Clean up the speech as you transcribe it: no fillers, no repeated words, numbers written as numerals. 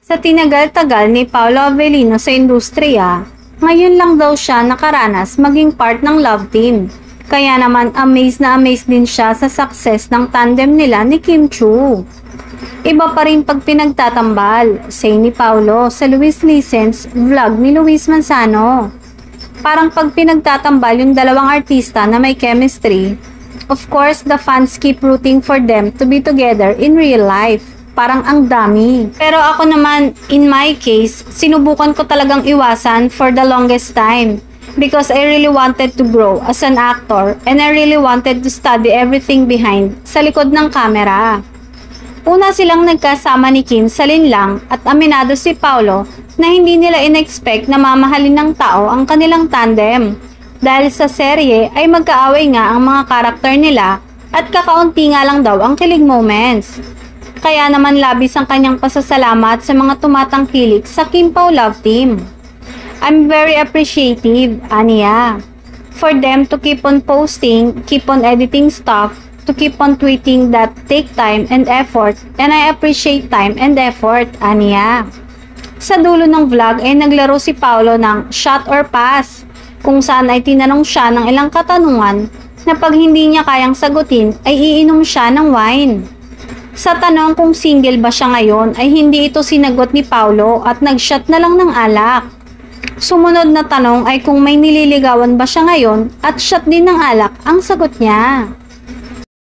Sa tinagal-tagal ni Paolo Avellino sa industriya, ngayon lang daw siya nakaranas maging part ng love team. Kaya naman amazed na amazed din siya sa success ng tandem nila ni Kim Chiu. Iba pa rin pag pinagtatambal, say ni Paolo sa Luis Licen's vlog ni Luis Manzano. Parang pag pinagtatambal yung dalawang artista na may chemistry, of course the fans keep rooting for them to be together in real life. Parang ang dami. Pero ako naman, in my case, sinubukan ko talagang iwasan for the longest time. Because I really wanted to grow as an actor and I really wanted to study everything behind sa likod ng camera. Una silang nagkasama ni Kim sa linlang at aminado si Paolo na hindi nila in-expect na mamahalin ng tao ang kanilang tandem. Dahil sa serye ay magkaaway nga ang mga karakter nila at kakaunti nga lang daw ang kilig moments. Kaya naman labis ang kanyang pasasalamat sa mga tumatangkilik sa Kim Pao Love Team. I'm very appreciative, aniya, for them to keep on posting, keep on editing stuff, to keep on tweeting that take time and effort, and I appreciate time and effort, aniya. Sa dulo ng vlog ay naglaro si Paolo ng shot or pass, kung saan ay tinanong siya ng ilang katanungan na pag hindi niya kayang sagutin ay iinom siya ng wine. Sa tanong kung single ba siya ngayon ay hindi ito sinagot ni Paolo at nag-shot na lang ng alak. Sumunod na tanong ay kung may nililigawan ba siya ngayon at shot din ng alak ang sagot niya.